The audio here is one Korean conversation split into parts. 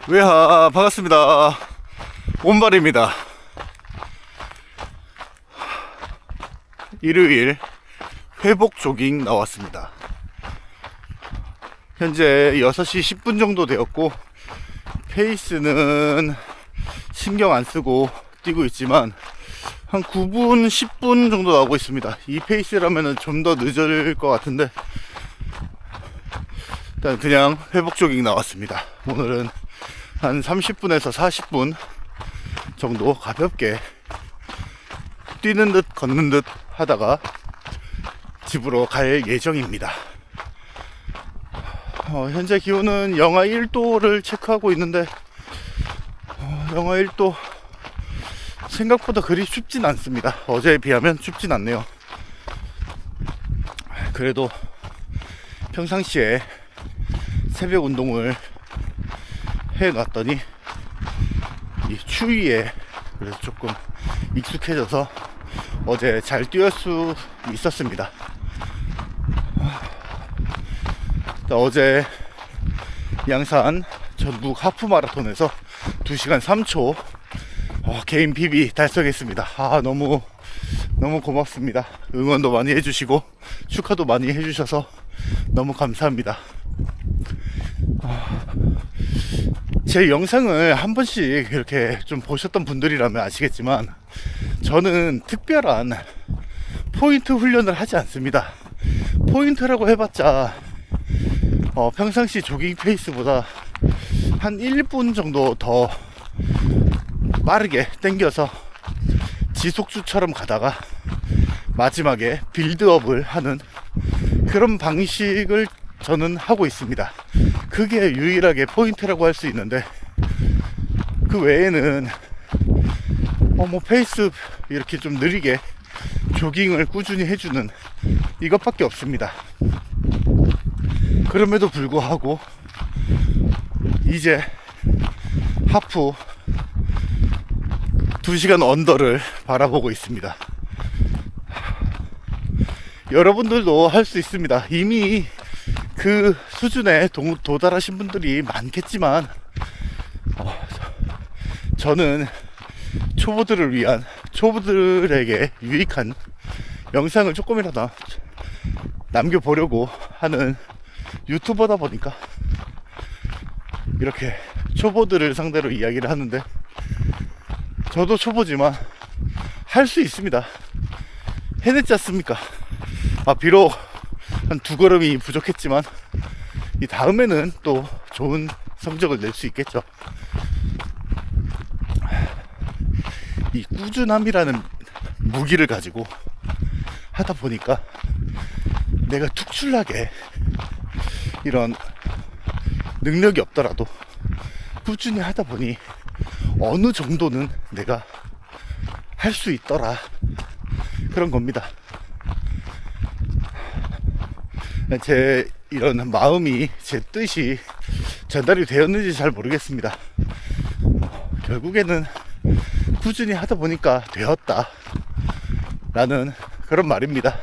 외하 반갑습니다. 온발입니다. 일요일 회복 조깅 나왔습니다. 현재 6시 10분 정도 되었고 페이스는 신경 안 쓰고 뛰고 있지만 한 9분 10분 정도 나오고 있습니다. 이 페이스라면 좀 더 늦을 것 같은데 일단 그냥 회복 조깅 나왔습니다. 오늘은 한 30분에서 40분 정도 가볍게 뛰는 듯 걷는 듯 하다가 집으로 갈 예정입니다. 현재 기온은 영하 1도를 체크하고 있는데 영하 1도 생각보다 그리 춥진 않습니다. 어제에 비하면 춥진 않네요. 그래도 평상시에 새벽 운동을 해놨더니 이 추위에 그래서 조금 익숙해져서 어제 잘 뛰을 수 있었습니다. 어제 양산 전북 하프 마라톤에서 2시간 3초 개인 PB 달성했습니다. 너무 고맙습니다. 응원도 많이 해주시고 축하도 많이 해주셔서 너무 감사합니다. 제 영상을 한 번씩 이렇게 좀 보셨던 분들이라면 아시겠지만 저는 특별한 포인트 훈련을 하지 않습니다. 포인트라고 해봤자 평상시 조깅 페이스보다 한 1분 정도 더 빠르게 당겨서 지속주처럼 가다가 마지막에 빌드업을 하는 그런 방식을 저는 하고 있습니다. 그게 유일하게 포인트라고 할 수 있는데 그 외에는 뭐 페이스 이렇게 좀 느리게 조깅을 꾸준히 해주는 이것밖에 없습니다. 그럼에도 불구하고 이제 하프 2시간 언더를 바라보고 있습니다. 여러분들도 할 수 있습니다. 이미 그 수준에 도달하신 분들이 많겠지만 저는 초보들을 위한 초보들에게 유익한 영상을 조금이라도 남겨보려고 하는 유튜버다 보니까 이렇게 초보들을 상대로 이야기를 하는데 저도 초보지만 할 수 있습니다. 해냈지 않습니까? 비록 한 2걸음이 부족했지만 이 다음에는 또 좋은 성적을 낼 수 있겠죠. 이 꾸준함이라는 무기를 가지고 하다 보니까 내가 특출나게 이런 능력이 없더라도 꾸준히 하다 보니 어느 정도는 내가 할 수 있더라 그런 겁니다. 제 이런 마음이 제 뜻이 전달이 되었는지 잘 모르겠습니다. 결국에는 꾸준히 하다 보니까 되었다 라는 그런 말입니다.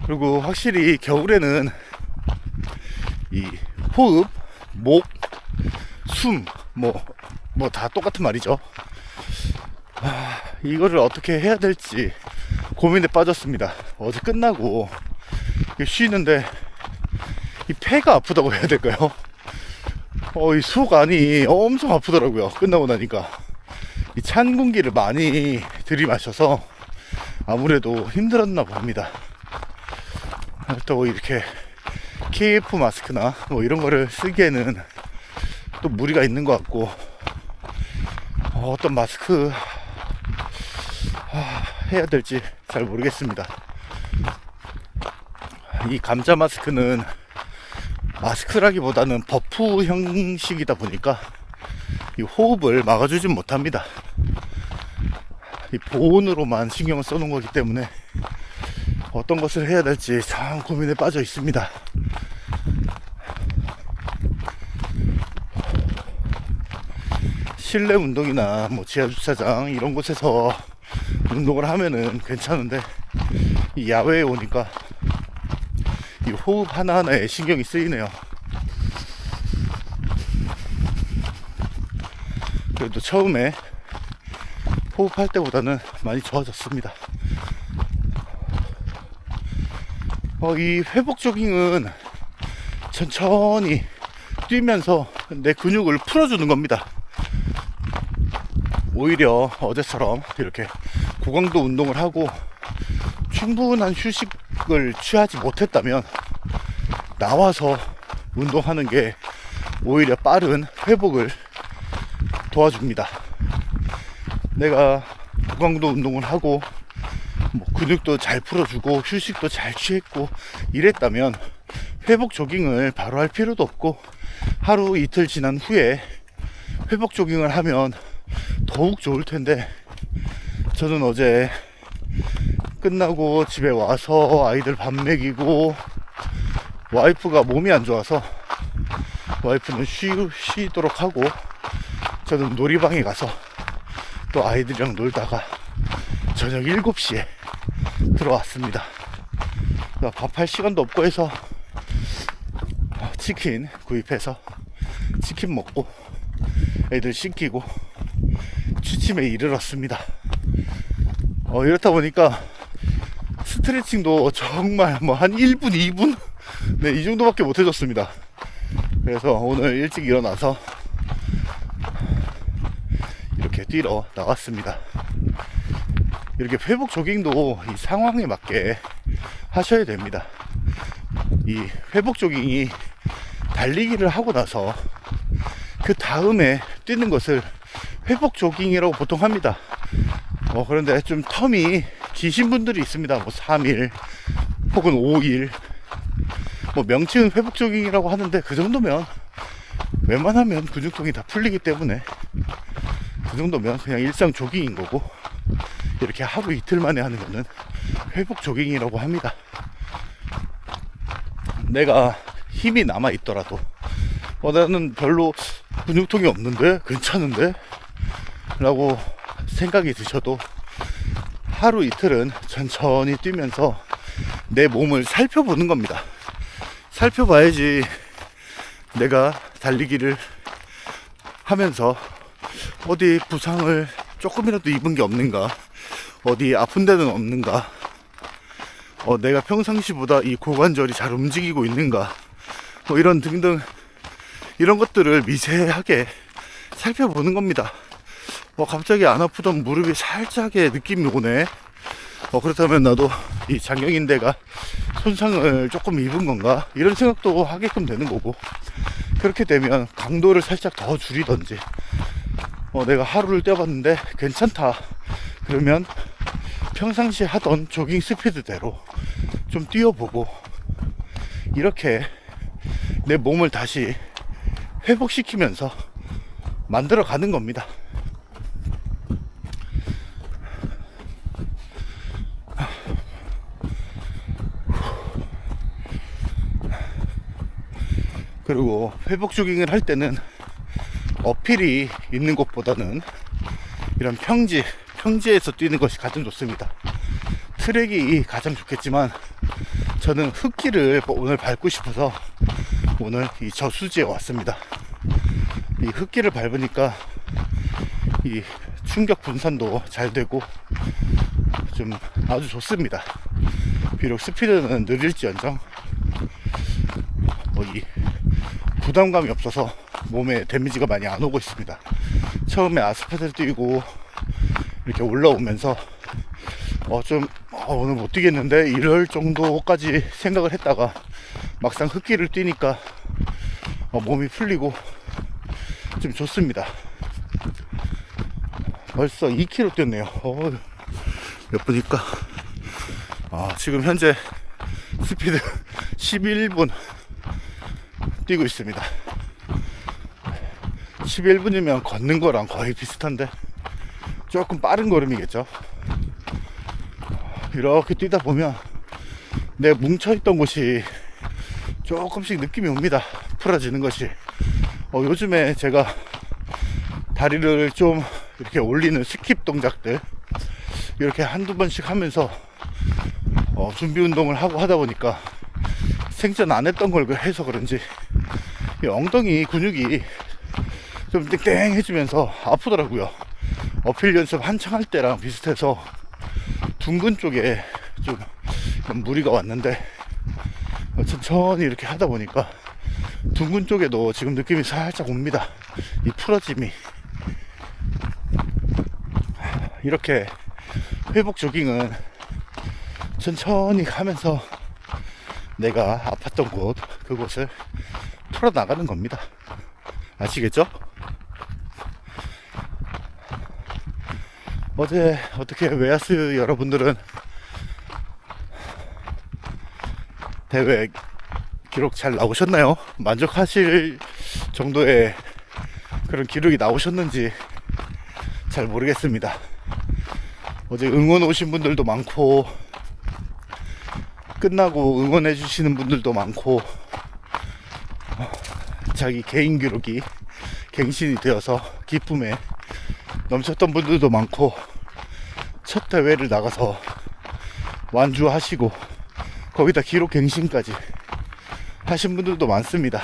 그리고 확실히 겨울에는 이 호흡, 목, 숨 뭐 다 똑같은 말이죠. 이거를 어떻게 해야 될지 고민에 빠졌습니다. 어제 끝나고 쉬는데 이 폐가 아프다고 해야 될까요? 이 속 안이 엄청 아프더라고요. 끝나고 나니까 이 찬 공기를 많이 들이마셔서 아무래도 힘들었나 봅니다. 또 이렇게 KF 마스크나 뭐 이런 거를 쓰기에는 또 무리가 있는 것 같고 어떤 마스크 해야 될지 잘 모르겠습니다. 이 감자 마스크는 마스크라기보다는 버프 형식이다 보니까 이 호흡을 막아주진 못합니다. 이 보온으로만 신경을 써놓은 거기 때문에 어떤 것을 해야 될지 참 고민에 빠져 있습니다. 실내 운동이나 뭐 지하주차장 이런 곳에서 운동을 하면은 괜찮은데 이 야외에 오니까 이 호흡 하나하나에 신경이 쓰이네요. 그래도 처음에 호흡할 때보다는 많이 좋아졌습니다. 이 회복 조깅은 천천히 뛰면서 내 근육을 풀어주는 겁니다. 오히려 어제처럼 이렇게 고강도 운동을 하고 충분한 휴식을 취하지 못했다면 나와서 운동하는 게 오히려 빠른 회복을 도와줍니다. 내가 고강도 운동을 하고 근육도 잘 풀어주고 휴식도 잘 취했고 이랬다면 회복 조깅을 바로 할 필요도 없고 하루 이틀 지난 후에 회복 조깅을 하면 더욱 좋을 텐데, 저는 어제 끝나고 집에 와서 아이들 밥 먹이고 와이프가 몸이 안 좋아서 와이프는 쉬도록 하고 저는 놀이방에 가서 또 아이들이랑 놀다가 저녁 7시에 들어왔습니다. 밥할 시간도 없고 해서 치킨 구입해서 치킨 먹고 애들 씻기고 취침에 이르렀습니다. 이렇다 보니까 스트레칭도 정말 한 1분, 2분? 네, 이 정도밖에 못 해줬습니다. 그래서 오늘 일찍 일어나서 이렇게 뛰러 나왔습니다. 이렇게 회복 조깅도 이 상황에 맞게 하셔야 됩니다. 이 회복 조깅이 달리기를 하고 나서 그 다음에 뛰는 것을 회복 조깅이라고 보통 합니다. 그런데 좀 텀이 기신 분들이 있습니다. 3일 혹은 5일. 명칭은 회복 조깅이라고 하는데 그 정도면 웬만하면 근육통이 다 풀리기 때문에 그 정도면 그냥 일상 조깅인 거고, 이렇게 하루 이틀 만에 하는 거는 회복 조깅이라고 합니다. 내가 힘이 남아 있더라도 나는 별로 근육통이 없는데 괜찮은데 라고 생각이 드셔도 하루 이틀은 천천히 뛰면서 내 몸을 살펴보는 겁니다. 살펴봐야지 내가 달리기를 하면서 어디 부상을 조금이라도 입은 게 없는가, 어디 아픈 데는 없는가, 내가 평상시보다 이 고관절이 잘 움직이고 있는가, 이런 등등 이런 것들을 미세하게 살펴보는 겁니다. 갑자기 안 아프던 무릎이 살짝의 느낌이 오네. 그렇다면 나도 이 장경인대가 손상을 조금 입은 건가, 이런 생각도 하게끔 되는 거고, 그렇게 되면 강도를 살짝 더 줄이던지, 내가 하루를 뛰어봤는데 괜찮다 그러면 평상시에 하던 조깅 스피드대로 좀 뛰어보고, 이렇게 내 몸을 다시 회복시키면서 만들어 가는 겁니다. 그리고 회복 조깅을 할 때는 어필이 있는 것보다는 이런 평지에서 뛰는 것이 가장 좋습니다. 트랙이 가장 좋겠지만 저는 흙길을 오늘 밟고 싶어서 오늘 이 저수지에 왔습니다. 이 흙길을 밟으니까 이 충격 분산도 잘 되고 좀 아주 좋습니다. 비록 스피드는 느릴지언정 이 부담감이 없어서 몸에 데미지가 많이 안 오고 있습니다. 처음에 아스팔트를 뛰고 이렇게 올라오면서 오늘 못 뛰겠는데 이럴 정도까지 생각을 했다가 막상 흙길을 뛰니까 몸이 풀리고 좀 좋습니다. 벌써 2km 뛰었네요. 몇 분일까? 지금 현재 스피드 11분 뛰고 있습니다. 11분이면 걷는 거랑 거의 비슷한데 조금 빠른 걸음이겠죠. 이렇게 뛰다 보면 내 뭉쳐있던 곳이 조금씩 느낌이 옵니다. 풀어지는 것이. 요즘에 제가 다리를 좀 이렇게 올리는 스킵 동작들 이렇게 한두 번씩 하면서 준비 운동을 하고 하다 보니까 생전 안 했던 걸 해서 그런지 이 엉덩이 근육이 좀 땡땡 해주면서 아프더라고요. 어필 연습 한창 할 때랑 비슷해서 둥근 쪽에 좀 무리가 왔는데 천천히 이렇게 하다 보니까 둥근 쪽에도 지금 느낌이 살짝 옵니다. 이 풀어짐이. 이렇게 회복 조깅은 천천히 하면서 내가 아팠던 곳, 그곳을 풀어나가는 겁니다. 아시겠죠? 어제 어떻게 웨하스 여러분들은 대회 기록 잘 나오셨나요? 만족하실 정도의 그런 기록이 나오셨는지 잘 모르겠습니다. 어제 응원 오신 분들도 많고 끝나고 응원해 주시는 분들도 많고 자기 개인 기록이 갱신이 되어서 기쁨에 넘쳤던 분들도 많고 첫 대회를 나가서 완주하시고 거기다 기록 갱신까지 하신 분들도 많습니다.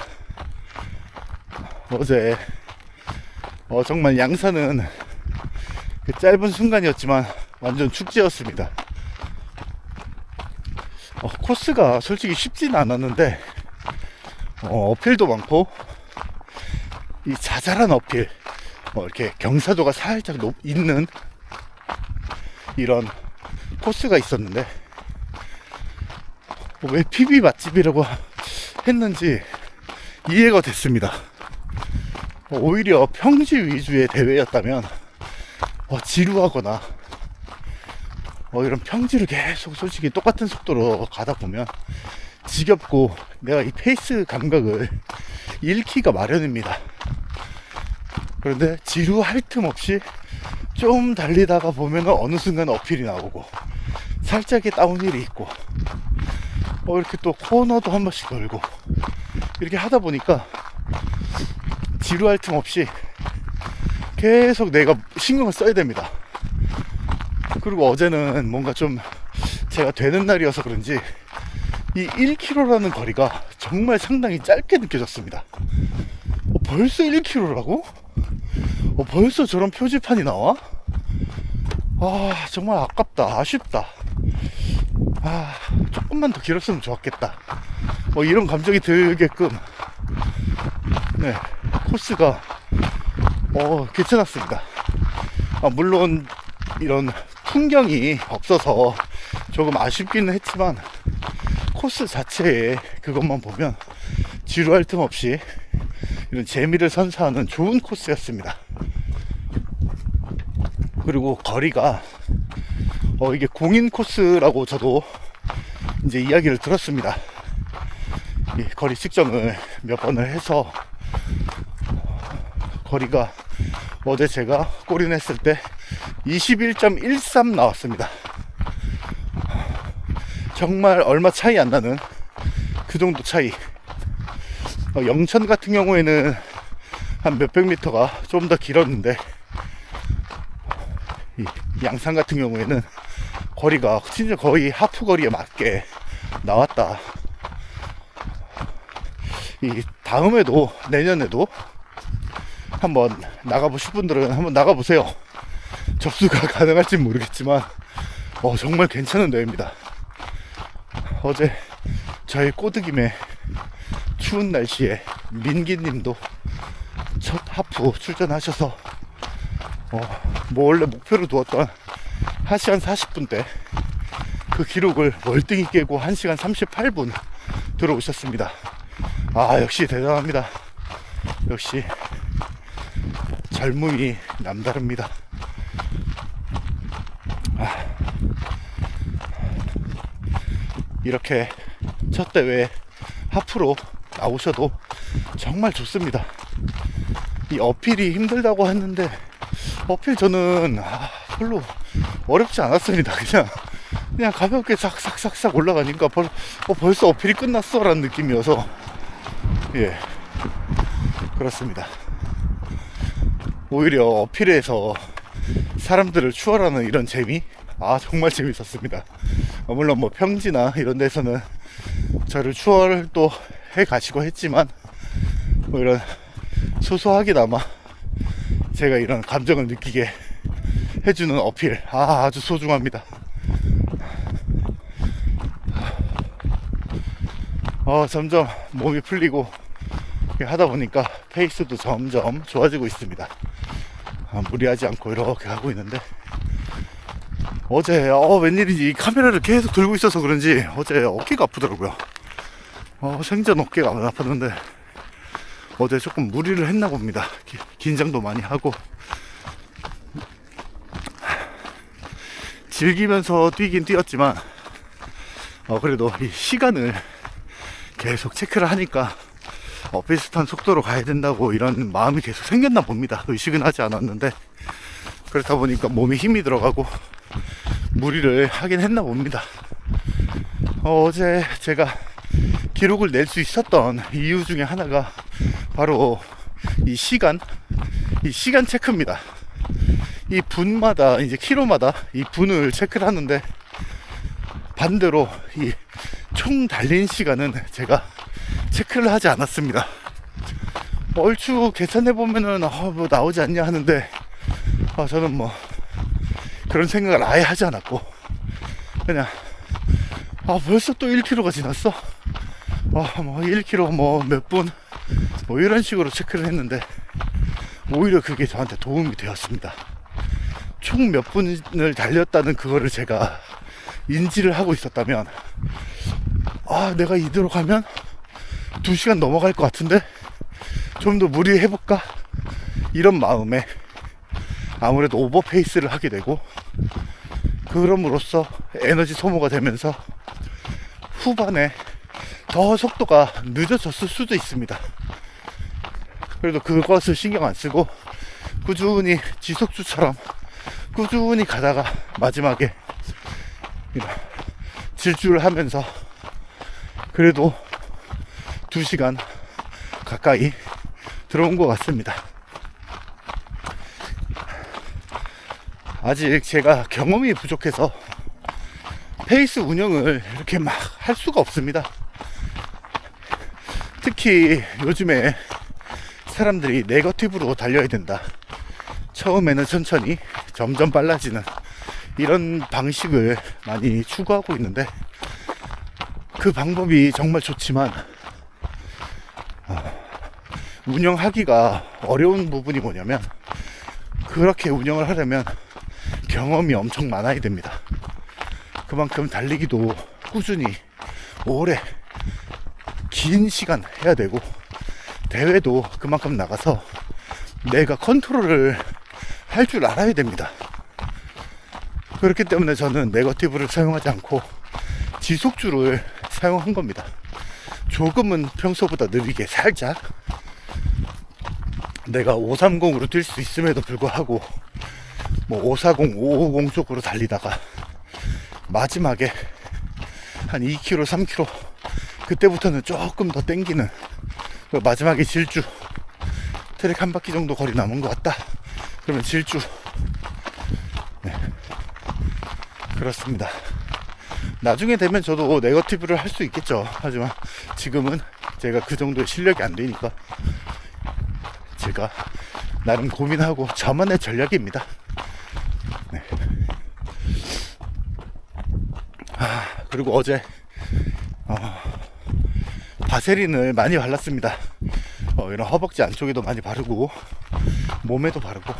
어제 정말 양산은 그 짧은 순간이었지만 완전 축제였습니다. 코스가 솔직히 쉽진 않았는데 어필도 많고 이 자잘한 어필 이렇게 경사도가 살짝 있는 이런 코스가 있었는데 왜 PB 맛집이라고 했는지 이해가 됐습니다. 오히려 평지 위주의 대회였다면 지루하거나 이런 평지를 계속 솔직히 똑같은 속도로 가다 보면 지겹고 내가 이 페이스 감각을 잃기가 마련입니다. 그런데 지루할 틈 없이 좀 달리다가 보면 어느 순간 어필이 나오고 살짝의 다운힐이 있고 이렇게 또 코너도 한 번씩 걸고 이렇게 하다 보니까 지루할 틈 없이 계속 내가 신경을 써야 됩니다. 그리고 어제는 뭔가 좀 제가 되는 날이어서 그런지 이 1km라는 거리가 정말 상당히 짧게 느껴졌습니다. 벌써 1km라고? 벌써 저런 표지판이 나와? 정말 아깝다. 아쉽다. 조금만 더 길었으면 좋았겠다. 이런 감정이 들게끔 네, 코스가 괜찮았습니다. 물론 이런 풍경이 없어서 조금 아쉽기는 했지만 코스 자체에 그것만 보면 지루할 틈 없이 이런 재미를 선사하는 좋은 코스였습니다. 그리고 거리가 이게 공인 코스라고 저도 이제 이야기를 들었습니다. 이 거리 측정을 몇 번을 해서 거리가 어제 제가 골인했을 때 21.13 나왔습니다. 정말 얼마 차이 안 나는 그 정도 차이. 영천 같은 경우에는 한 몇백 미터가 좀 더 길었는데 이 양산 같은 경우에는 거리가 진짜 거의 하프 거리에 맞게 나왔다. 이 다음에도 내년에도 한번 나가보실 분들은 한번 나가보세요. 접수가 가능할지 모르겠지만 정말 괜찮은 대회입니다. 어제 저희 꼬드김에 추운 날씨에 민기님도 첫 하프 출전하셔서 원래 목표로 두었던 1시간 40분대 그 기록을 월등히 깨고 1시간 38분 들어오셨습니다. 역시 대단합니다. 역시 젊음이 남다릅니다. 이렇게 첫 대회 하프로 나오셔도 정말 좋습니다. 이 어필이 힘들다고 했는데 어필 저는 별로 어렵지 않았습니다. 그냥 가볍게 싹싹싹싹 올라가니까 벌써 어필이 끝났어 라는 느낌이어서 그렇습니다. 오히려 어필에서 사람들을 추월하는 이런 재미 정말 재밌었습니다. 물론 평지나 이런 데서는 저를 추월도 해 가시고 했지만 이런 소소하게나마 제가 이런 감정을 느끼게 해주는 어필, 아주 소중합니다. 점점 몸이 풀리고 하다 보니까 페이스도 점점 좋아지고 있습니다. 무리하지 않고 이렇게 하고 있는데, 어제 웬일인지 이 카메라를 계속 들고 있어서 그런지 어제 어깨가 아프더라고요. 생전 어깨가 안 아팠는데 어제 조금 무리를 했나 봅니다. 긴장도 많이 하고 즐기면서 뛰긴 뛰었지만 그래도 이 시간을 계속 체크를 하니까 비슷한 속도로 가야 된다고 이런 마음이 계속 생겼나 봅니다. 의식은 하지 않았는데 그렇다 보니까 몸에 힘이 들어가고 무리를 하긴 했나 봅니다. 어제 제가 기록을 낼 수 있었던 이유 중에 하나가 바로 이 시간 체크입니다. 이 분마다, 이제 키로마다 이 분을 체크를 하는데, 반대로 이 총 달린 시간은 제가 체크를 하지 않았습니다. 얼추 계산해 보면은 뭐 나오지 않냐 하는데, 저는 뭐 그런 생각을 아예 하지 않았고 그냥 벌써 또 1km가 지났어? 뭐 1km 뭐 몇 분 뭐 이런 식으로 체크를 했는데, 오히려 그게 저한테 도움이 되었습니다. 총 몇 분을 달렸다는 그거를 제가 인지를 하고 있었다면, 내가 이대로 가면 2시간 넘어갈 것 같은데 좀 더 무리해볼까? 이런 마음에 아무래도 오버페이스를 하게 되고, 그럼으로써 에너지 소모가 되면서 후반에 더 속도가 늦어졌을 수도 있습니다. 그래도 그것을 신경 안 쓰고 꾸준히 지속주처럼 꾸준히 가다가 마지막에 질주를 하면서 그래도 2시간 가까이 들어온 것 같습니다. 아직 제가 경험이 부족해서 페이스 운영을 이렇게 막 할 수가 없습니다. 특히 요즘에 사람들이 네거티브로 달려야 된다, 처음에는 천천히 점점 빨라지는 이런 방식을 많이 추구하고 있는데, 그 방법이 정말 좋지만 운영하기가 어려운 부분이 뭐냐면, 그렇게 운영을 하려면 경험이 엄청 많아야 됩니다. 그만큼 달리기도 꾸준히 오래 긴 시간 해야 되고, 대회도 그만큼 나가서 내가 컨트롤을 할 줄 알아야 됩니다. 그렇기 때문에 저는 네거티브를 사용하지 않고 지속주를 사용한 겁니다. 조금은 평소보다 느리게 살짝, 내가 530으로 뛸 수 있음에도 불구하고 뭐 540, 550 쪽으로 달리다가 마지막에 한 2km, 3km 그때부터는 조금 더 땡기는, 마지막에 질주, 트랙 한 바퀴 정도 거리 남은 것 같다 그러면 질주. 네, 그렇습니다. 나중에 되면 저도 네거티브를 할 수 있겠죠. 하지만 지금은 제가 그 정도의 실력이 안 되니까 제가 나름 고민하고 저만의 전략입니다. 네. 그리고 어제 바세린을 많이 발랐습니다. 이런 허벅지 안쪽에도 많이 바르고 몸에도 바르고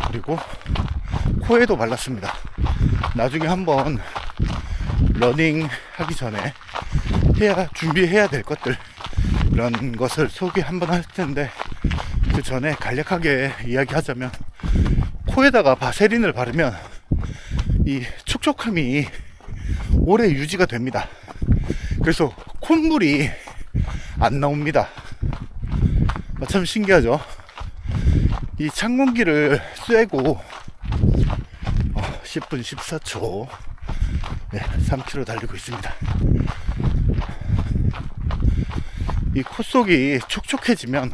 그리고 코에도 발랐습니다. 나중에 한번 러닝 하기 전에 준비해야 될 것들, 이런 것을 소개 한번 할 텐데, 그 전에 간략하게 이야기하자면, 코에다가 바세린을 바르면 이 촉촉함이 오래 유지가 됩니다. 그래서 콧물이 안 나옵니다. 참 신기하죠? 이 찬 공기를 쐬고 10분 14초 3km 달리고 있습니다. 이 콧속이 촉촉해지면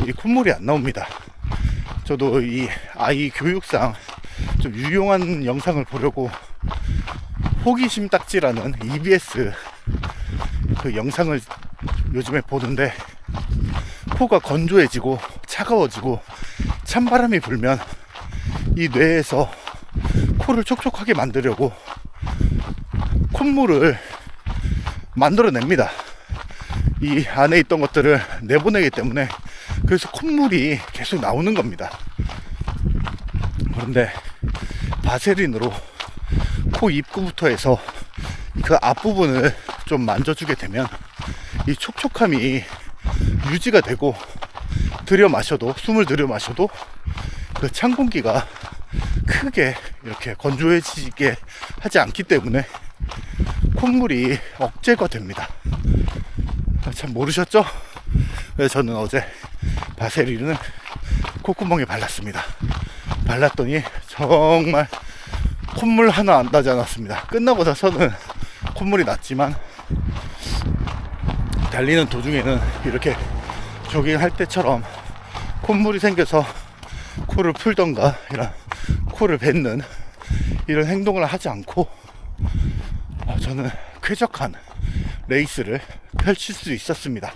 이 콧물이 안 나옵니다. 저도 이 아이 교육상 좀 유용한 영상을 보려고 호기심 딱지라는 EBS 그 영상을 요즘에 보는데, 코가 건조해지고 차가워지고 찬바람이 불면 이 뇌에서 코를 촉촉하게 만들려고 콧물을 만들어냅니다. 이 안에 있던 것들을 내보내기 때문에. 그래서 콧물이 계속 나오는 겁니다. 그런데 바세린으로 코 입구부터 해서 그 앞부분을 좀 만져주게 되면 이 촉촉함이 유지가 되고, 숨을 들여 마셔도 그 찬 공기가 크게 이렇게 건조해지게 하지 않기 때문에 콧물이 억제가 됩니다. 참 모르셨죠? 그래서 저는 어제 바세린을 콧구멍에 발랐습니다. 발랐더니 정말 콧물 하나 안 나지 않았습니다. 끝나고 나서는 콧물이 났지만 달리는 도중에는 이렇게 조깅할 때처럼 콧물이 생겨서 코를 풀던가 이런 코를 뱉는 이런 행동을 하지 않고 저는 쾌적한 레이스를 펼칠 수 있었습니다.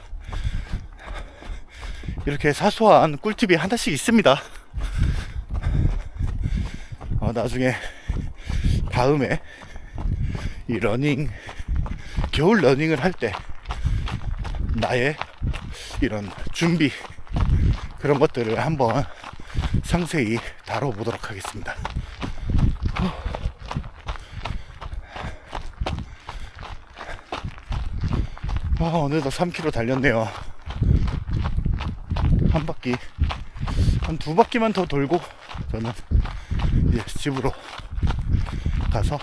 이렇게 사소한 꿀팁이 하나씩 있습니다. 나중에 다음에 이 겨울 러닝을 할 때 나의 이런 준비, 그런 것들을 한번 상세히 다뤄보도록 하겠습니다. 어느덧 3km 달렸네요. 한 바퀴, 한 2바퀴만 더 돌고 저는 이제 집으로 가서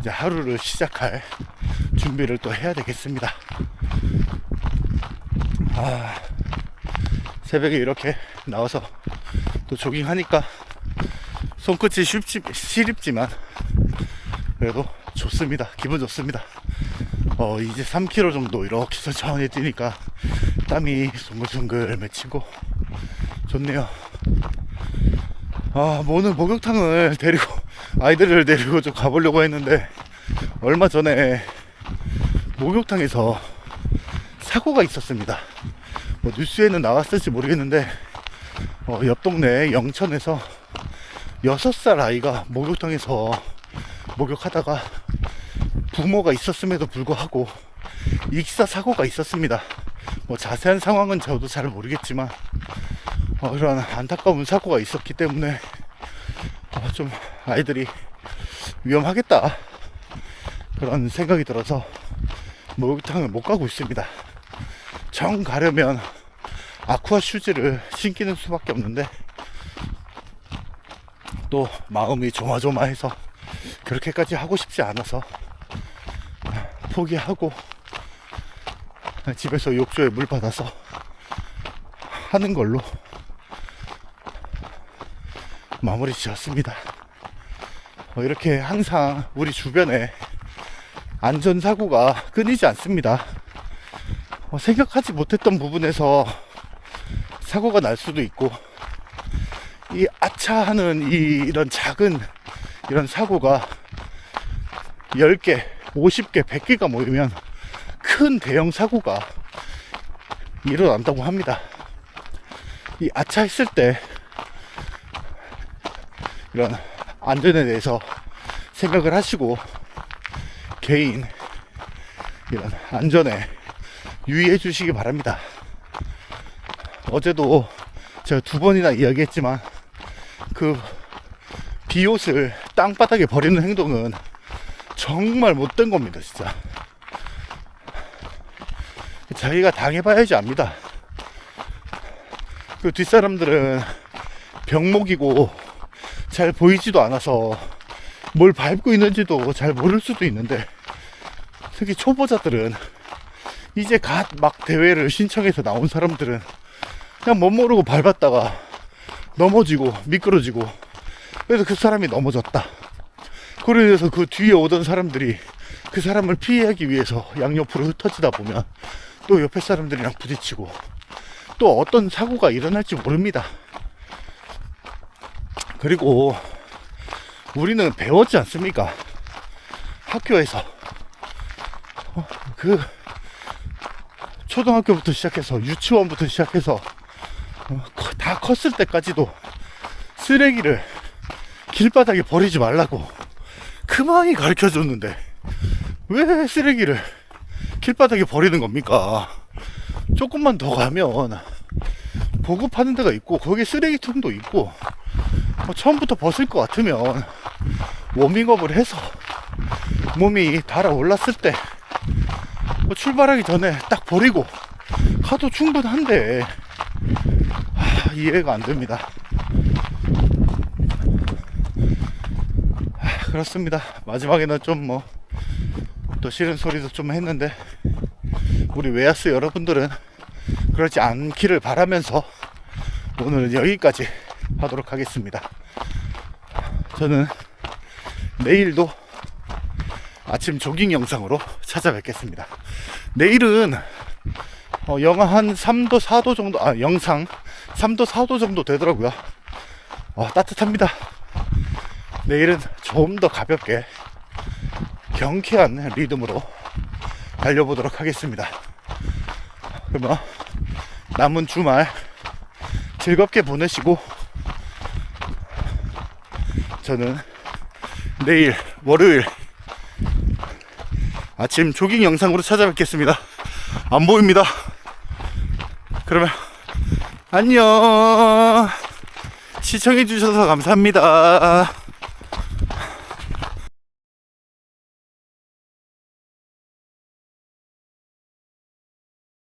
이제 하루를 시작할 준비를 또 해야 되겠습니다. 새벽에 이렇게 나와서 또 조깅하니까 손끝이 시립지만 그래도 좋습니다. 기분 좋습니다. 이제 3km 정도 이렇게 천천히 뛰니까 땀이 송글송글 맺히고 좋네요. 오늘 목욕탕을 아이들을 데리고 좀 가보려고 했는데 얼마 전에 목욕탕에서 사고가 있었습니다. 뉴스에는 나왔을지 모르겠는데 옆 동네 영천에서 6살 아이가 목욕탕에서 목욕하다가 부모가 있었음에도 불구하고 익사 사고가 있었습니다. 자세한 상황은 저도 잘 모르겠지만 이런 안타까운 사고가 있었기 때문에 좀 아이들이 위험하겠다 그런 생각이 들어서 목욕탕을 못 가고 있습니다. 정 가려면 아쿠아 슈즈를 신기는 수밖에 없는데 또 마음이 조마조마해서 그렇게까지 하고 싶지 않아서 포기하고 집에서 욕조에 물 받아서 하는 걸로 마무리 지었습니다. 이렇게 항상 우리 주변에 안전사고가 끊이지 않습니다. 생각하지 못했던 부분에서 사고가 날 수도 있고, 이 아차하는 이런 작은 이런 사고가 10개, 50개, 100개가 모이면 큰 대형 사고가 일어난다고 합니다. 이 아차했을 때 이런 안전에 대해서 생각을 하시고 개인 이런 안전에 유의해 주시기 바랍니다. 어제도 제가 2번이나 이야기했지만 그 비옷을 땅바닥에 버리는 행동은 정말 못된 겁니다. 진짜 자기가 당해봐야지 압니다. 그 뒷사람들은 병목이고 잘 보이지도 않아서 뭘 밟고 있는지도 잘 모를 수도 있는데, 특히 초보자들은 이제 막 대회를 신청해서 나온 사람들은 그냥 못 모르고 밟았다가 넘어지고 미끄러지고, 그래서 그 사람이 넘어졌다. 그래서 그 뒤에 오던 사람들이 그 사람을 피하기 위해서 양옆으로 흩어지다 보면 또 옆에 사람들이랑 부딪히고 또 어떤 사고가 일어날지 모릅니다. 그리고 우리는 배웠지 않습니까? 학교에서 그 초등학교부터 시작해서 유치원부터 시작해서 다 컸을 때까지도 쓰레기를 길바닥에 버리지 말라고 그만이 가르쳐 줬는데 왜 쓰레기를 길바닥에 버리는 겁니까? 조금만 더 가면 보급하는 데가 있고 거기 쓰레기통도 있고 처음부터 벗을 것 같으면 워밍업을 해서 몸이 달아올랐을 때 출발하기 전에 딱 버리고 가도 충분한데 이해가 안 됩니다. 그렇습니다. 마지막에는 좀 또 싫은 소리도 좀 했는데 우리 웨하스 여러분들은 그렇지 않기를 바라면서 오늘은 여기까지 하도록 하겠습니다. 저는 내일도 아침 조깅 영상으로 찾아뵙겠습니다. 내일은 영하 한 3도 4도 정도, 영상 3도 4도 정도 되더라고요. 따뜻합니다. 내일은 좀 더 가볍게 경쾌한 리듬으로 달려보도록 하겠습니다. 그러면 남은 주말 즐겁게 보내시고 저는 내일 월요일 아침 조깅 영상으로 찾아뵙겠습니다. 안 보입니다. 그러면 안녕. 시청해 주셔서 감사합니다.